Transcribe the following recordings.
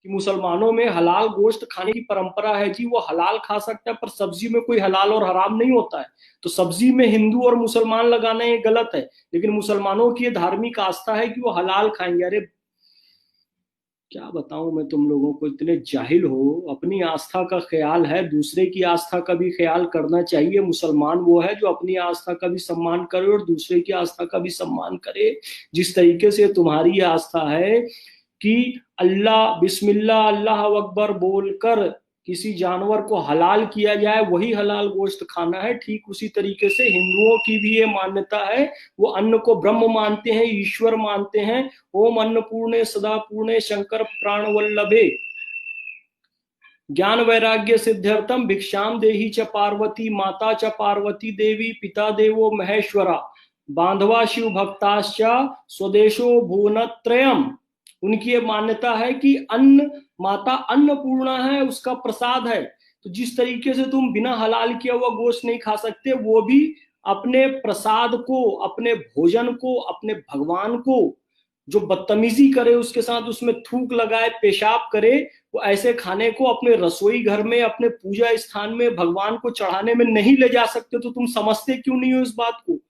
कि मुसलमानों में हलाल गोश्त खाने की परंपरा है जी, वो हलाल खा सकता है, पर सब्जी में कोई हलाल और हराम नहीं होता है। तो सब्जी में हिंदू और मुसलमान लगाना ये गलत है, लेकिन मुसलमानों की ये धार्मिक आस्था है कि वो हलाल खाएंगे। अरे क्या बताऊं मैं तुम लोगों को, इतने जाहिल हो। अपनी आस्था का ख्याल है, दूसरे की आस्था का भी ख्याल करना चाहिए। मुसलमान वो है जो अपनी आस्था का भी सम्मान करे और दूसरे की आस्था का भी सम्मान करे। जिस तरीके से तुम्हारी आस्था है कि अल्लाह बिस्मिल्लाह अल्लाह अकबर बोलकर किसी जानवर को हलाल किया जाए, वही हलाल गोश्त खाना है, ठीक उसी तरीके से हिंदुओं की भी ये मान्यता है। वो अन्न को ब्रह्म मानते हैं, ईश्वर मानते हैं। ओम अन्नपूर्णे सदा पूर्णे शंकर प्राण वल्लभे ज्ञान वैराग्य सिद्ध्यर्थम भिक्षाम देहि च पार्वती माता च पार्वती देवी पिता देवो महेश्वरा बांधवा शिव भक्ताश्च स्वदेशो भुवनत्रयम। उनकी ये मान्यता है कि अन्न माता अन्नपूर्णा है, उसका प्रसाद है। तो जिस तरीके से तुम बिना हलाल किया हुआ गोश्त नहीं खा सकते, वो भी अपने प्रसाद को, अपने भोजन को, अपने भगवान को जो बदतमीजी करे उसके साथ, उसमें थूक लगाए, पेशाब करे, वो ऐसे खाने को अपने रसोई घर में, अपने पूजा स्थान में भगवान को चढ़ाने में नहीं ले जा सकते। तो तुम समझते क्यों नहीं हो इस बात को?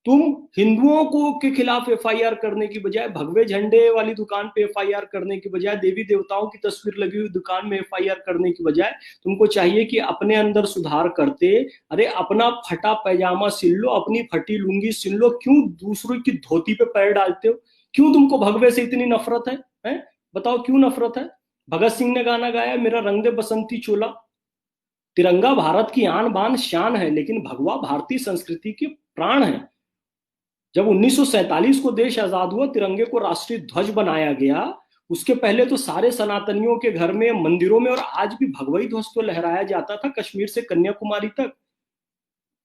तुम हिंदुओं को के खिलाफ एफआईआर करने की बजाय, भगवे झंडे वाली दुकान पे एफआईआर करने की बजाय, देवी देवताओं की तस्वीर लगी हुई दुकान में एफआईआर करने की बजाय, तुमको चाहिए कि अपने अंदर सुधार करते, अरे अपना फटा पैजामा सिल लो, अपनी फटी लुंगी सिल लो, क्यों दूसरों की धोती पे पैर डालते हो? क्यों तुमको भगवे से इतनी नफरत है? बताओ क्यों नफरत है? भगत सिंह ने गाना गाया, मेरा रंग दे बसंती चोला। तिरंगा भारत की आन बान शान है, लेकिन भगवा भारतीय संस्कृति के प्राण है। जब 1947 को देश आजाद हुआ, तिरंगे को राष्ट्रीय ध्वज बनाया गया। उसके पहले तो सारे सनातनियों के घर में, मंदिरों में, और आज भी भगवई ध्वज तो लहराया जाता था कश्मीर से कन्याकुमारी तक।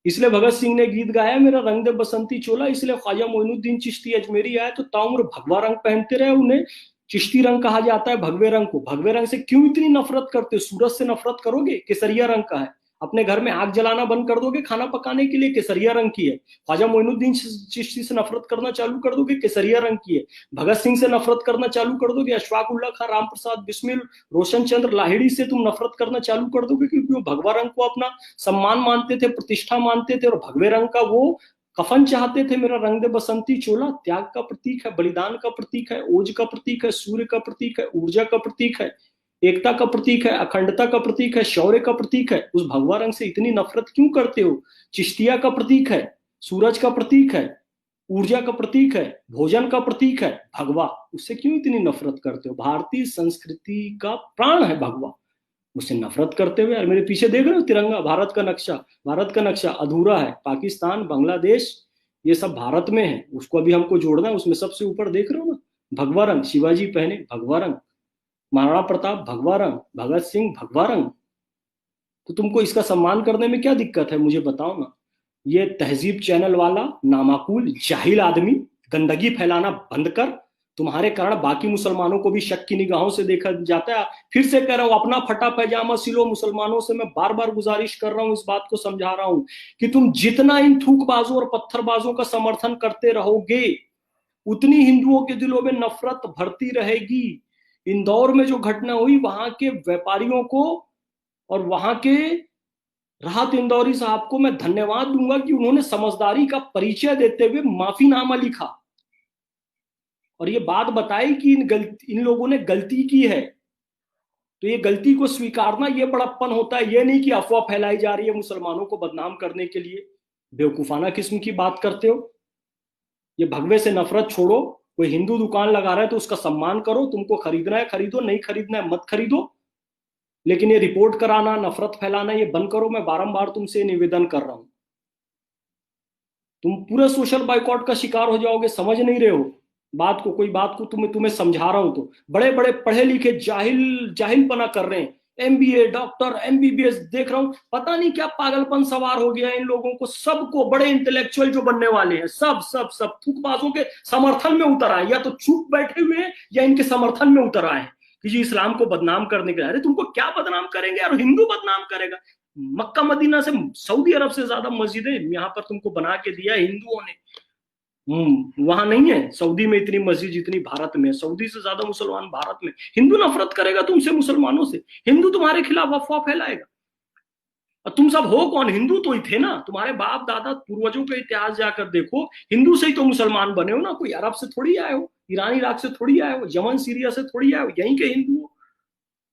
इसलिए भगत सिंह ने गीत गाया, मेरा रंग दे बसंती चोला। इसलिए ख्वाजा मोइनुद्दीन चिश्ती अजमेरी आए तो ताउम्र भगवा रंग पहनते रहे। उन्हें चिश्ती रंग कहा जाता है, भगवे रंग को। भगवे रंग से क्यों इतनी नफरत करते? सूरज से नफरत करोगे? केसरिया रंग का है। अपने घर में आग जलाना बंद कर दोगे खाना पकाने के लिए? केसरिया रंग की है। ख्वाजा मोइनुद्दीन चिश्ती से नफरत करना चालू कर दोगे? केसरिया रंग की है। भगत सिंह से नफरत करना चालू कर दोगे? अशफाक उल्ला खां, राम प्रसाद बिस्मिल, रोशन चंद्र लाहिड़ी से तुम नफरत करना चालू कर दोगे? क्योंकि वो भगवा रंग को अपना सम्मान मानते थे, प्रतिष्ठा मानते थे, और भगवे रंग का वो कफन चाहते थे। मेरा रंग दे बसंती चोला त्याग का प्रतीक है, बलिदान का प्रतीक है, ओज का प्रतीक है, सूर्य का प्रतीक है, ऊर्जा का प्रतीक है, एकता का प्रतीक है, अखंडता का प्रतीक है, शौर्य का प्रतीक है। उस भगवा रंग से इतनी नफरत क्यों करते हो? चिश्तिया का प्रतीक है, सूरज का प्रतीक है, ऊर्जा का प्रतीक है, भोजन का प्रतीक है भगवा। उससे क्यों इतनी नफरत करते हो? भारतीय संस्कृति का प्राण है भगवा, मुझसे नफरत करते हुए। यार मेरे पीछे देख रहे हो तिरंगा, भारत का नक्शा। भारत का नक्शा अधूरा है, पाकिस्तान, बांग्लादेश, ये सब भारत में है, उसको अभी हमको जोड़ना है। उसमें सबसे ऊपर देख रहे हो ना, भगवा रंग। शिवाजी पहने भगवा रंग, महाराणा प्रताप भगवा रंग, भगत सिंह भगवा रंग। तो तुमको इसका सम्मान करने में क्या दिक्कत है, मुझे बताओ ना। ये तहजीब चैनल वाला नामाकूल जाहिल आदमी गंदगी फैलाना बंद कर। तुम्हारे कारण बाकी मुसलमानों को भी शक की निगाहों से देखा जाता है। फिर से कह रहा हूं, अपना फटा पैजामा सिलो। मुसलमानों से मैं बार बार गुजारिश कर रहा हूं, इस बात को समझा रहा हूं कि तुम जितना इन थूकबाजों और पत्थरबाजों का समर्थन करते रहोगे, उतनी हिंदुओं के दिलों में नफरत भरती रहेगी। इंदौर में जो घटना हुई, वहां के व्यापारियों को और वहां के राहत इंदौरी साहब को मैं धन्यवाद दूंगा कि उन्होंने समझदारी का परिचय देते हुए माफीनामा लिखा और ये बात बताई कि इन लोगों ने गलती की है। तो ये गलती को स्वीकारना, ये बड़प्पन होता है। ये नहीं कि अफवाह फैलाई जा रही है मुसलमानों को बदनाम करने के लिए। बेवकूफाना किस्म की बात करते हो। ये भगवे से नफरत छोड़ो। कोई हिंदू दुकान लगा रहा है तो उसका सम्मान करो। तुमको खरीदना है खरीदो, नहीं खरीदना है मत खरीदो। लेकिन ये रिपोर्ट कराना, नफरत फैलाना, ये बंद करो। मैं बारंबार तुमसे निवेदन कर रहा हूं। तुम पूरे सोशल बाइकआउट का शिकार हो जाओगे, समझ नहीं रहे हो बात को। कोई बात को तुम्हें तुम्हें समझा रहा हूं तो बड़े बड़े पढ़े लिखे जाहिल जाहिलपना कर रहे हैं। एमबीए, डॉक्टर, एमबीबीएस, देख रहा हूं पता नहीं क्या पागलपन सवार हो गया है इन लोगों को। सबको बड़े इंटेलेक्चुअल जो बनने वाले हैं, सब सब सब थूकबाजों के समर्थन में उतर आए, या तो चुप बैठे हुए हैं या इनके समर्थन में उतर आए हैं कि जी इस्लाम को बदनाम करने के लिए। अरे तुमको क्या बदनाम करेंगे यार, हिंदू बदनाम करेगा? मक्का मदीना से, सऊदी अरब से ज्यादा मस्जिदें यहाँ पर तुमको बना के दिया हिंदुओं ने। वहां नहीं है सऊदी में इतनी मस्जिद जितनी भारत में है। सऊदी से ज्यादा मुसलमान भारत में। हिंदू नफरत करेगा तुमसे, मुसलमानों से। हिंदू तुम्हारे खिलाफ अफवाह फैलाएगा। और तुम सब हो कौन? हिंदू तो ही थे ना। तुम्हारे बाप दादा पूर्वजों के इतिहास जाकर देखो, हिंदू से ही तो मुसलमान बने हो ना। कोई अरब से थोड़ी आए हो, ईरान इराक से थोड़ी आए हो, यमन सीरिया से थोड़ी आए हो। यहीं के हिंदू हो,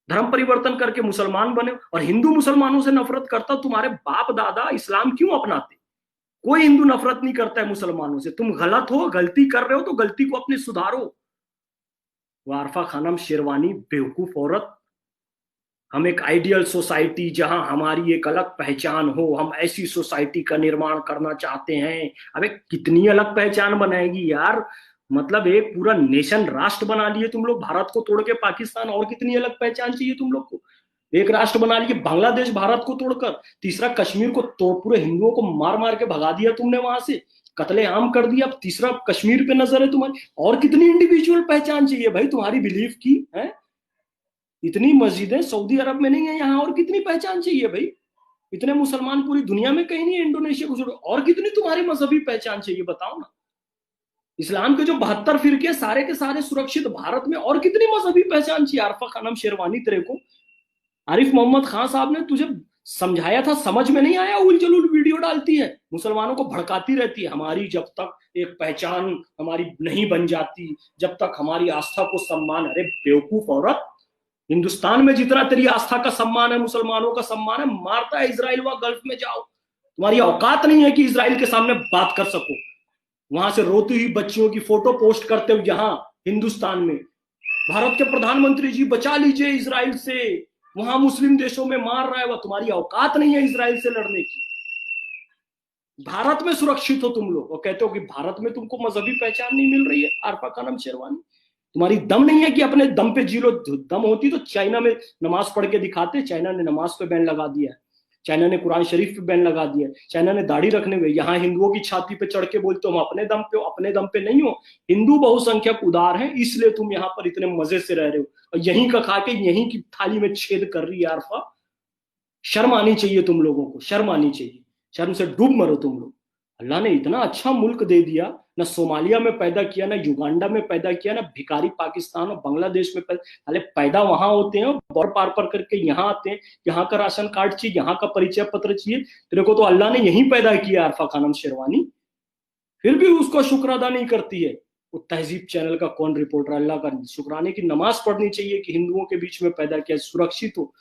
धर्म परिवर्तन करके मुसलमान बने हो। और हिंदू मुसलमानों से नफरत करता, तुम्हारे बाप दादा इस्लाम क्यों अपनाते? कोई हिंदू नफरत नहीं करता है मुसलमानों से। तुम गलत हो, गलती कर रहे हो तो गलती को अपने सुधारो। वारफा खानम शेरवानी बेवकूफ औरत। हम एक आइडियल सोसाइटी जहां हमारी एक अलग पहचान हो, हम ऐसी सोसाइटी का निर्माण करना चाहते हैं। अबे कितनी अलग पहचान बनाएगी यार? मतलब एक पूरा नेशन राष्ट्र बना लिए तुम लोग, भारत को तोड़ के पाकिस्तान। और कितनी अलग पहचान चाहिए तुम लोग को? एक राष्ट्र बना लिए बांग्लादेश, भारत को तोड़कर। तीसरा कश्मीर को तोड़, पूरे हिंदुओं को मार मार के भगा दिया तुमने वहां से, कत्लेआम कर दिया। अब तीसरा कश्मीर पे नजर है तुम्हारी। और कितनी इंडिविजुअल पहचान चाहिए भाई तुम्हारी बिलीफ की है? इतनी मस्जिदें सऊदी अरब में नहीं है यहाँ, और कितनी पहचान चाहिए भाई? इतने मुसलमान पूरी दुनिया में कहीं नहीं है, इंडोनेशिया को। और कितनी तुम्हारी मजहबी पहचान चाहिए बताओ ना? इस्लाम के जो 72 फिरके सारे के सारे सुरक्षित भारत में, और कितनी मजहबी पहचान चाहिए? आरफा खानम शेरवानी तेरे को आरिफ मोहम्मद खान साहब ने तुझे समझाया था, समझ में नहीं आया? उल जलूल वीडियो डालती है, मुसलमानों को भड़काती रहती है। हमारी जब तक एक पहचान हमारी नहीं बन जाती, जब तक हमारी आस्था को सम्मान। अरे बेवकूफ औरत, हिंदुस्तान में जितना तेरी आस्था का सम्मान है, मुसलमानों का सम्मान है, मारता है इसराइल व गल्फ में जाओ। तुम्हारी औकात नहीं है कि इसराइल के सामने बात कर सको। वहां से रोती हुई बच्चियों की फोटो पोस्ट करते हो यहाँ हिंदुस्तान में। भारत के प्रधानमंत्री जी बचा लीजिए इसराइल से, वहां मुस्लिम देशों में मार रहा है। वह तुम्हारी औकात नहीं है इसराइल से लड़ने की। भारत में सुरक्षित हो तुम लोग और कहते हो कि भारत में तुमको मजहबी पहचान नहीं मिल रही है। आरफा खानम शेरवानी, तुम्हारी दम नहीं है कि अपने दम पे जी लो। दम होती तो चाइना में नमाज पढ़ के दिखाते। चाइना ने नमाज पे बैन लगा दिया है, चाइना ने कुरान शरीफ पे बैन लगा दिया है, चाइना ने दाढ़ी रखने में। यहाँ हिंदुओं की छाती पे चढ़ के बोलते हो हम अपने दम पे हो। अपने दम पे नहीं हो। हिंदू बहुसंख्यक उदार है, इसलिए तुम यहाँ पर इतने मजे से रह रहे हो और यहीं का खा के यहीं की थाली में छेद कर रही है। आरफा, शर्म आनी चाहिए तुम लोगों को, शर्म आनी चाहिए। शर्म से डूब मरो तुम लोग। अल्लाह ने इतना अच्छा मुल्क दे दिया, ना सोमालिया में पैदा किया, ना युगांडा में पैदा किया, ना भिखारी पाकिस्तान और बांग्लादेश में पैदा। अरे पैदा वहां होते हैं, बॉर्डर पार पर करके यहाँ आते हैं। यहाँ का राशन कार्ड चाहिए, यहाँ का परिचय पत्र चाहिए। तेरे को तो अल्लाह ने यहीं पैदा किया आरफा खानम शेरवानी, फिर भी उसको शुक्र अदा नहीं करती है। वो तहजीब चैनल का कौन रिपोर्टर? अल्लाह का शुक्राने की नमाज पढ़नी चाहिए कि हिंदुओं के बीच में पैदा किया, सुरक्षित हो।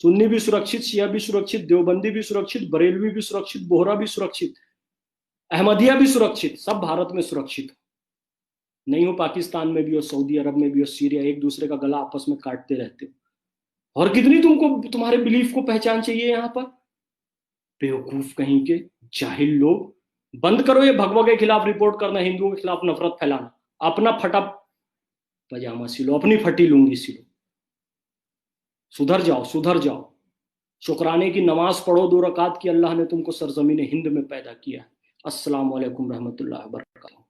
सुन्नी भी सुरक्षित, शिया भी सुरक्षित, देवबंदी भी सुरक्षित, बरेलवी भी सुरक्षित, बोहरा भी सुरक्षित, अहमदिया भी सुरक्षित। सब भारत में सुरक्षित हो। नहीं हो पाकिस्तान में भी, और सऊदी अरब में भी, और सीरिया। एक दूसरे का गला आपस में काटते रहते हो। और कितनी तुमको तुम्हारे बिलीफ को पहचान चाहिए यहाँ पर? बेवकूफ कहीं के, जाहिल लोग। बंद करो ये भगवा के खिलाफ रिपोर्ट करना, हिंदुओं के खिलाफ नफरत फैलाना। अपना फटा पजामा सिलो, अपनी फटी लुंगी सिलो। सुधर जाओ, सुधर जाओ। शुक्राने की नमाज पढ़ो 2 रकात की। अल्लाह ने तुमको सरजमीन हिंद में पैदा किया है। अस्सलाम वालेकुम रहमतुल्लाहि व बरकातहू।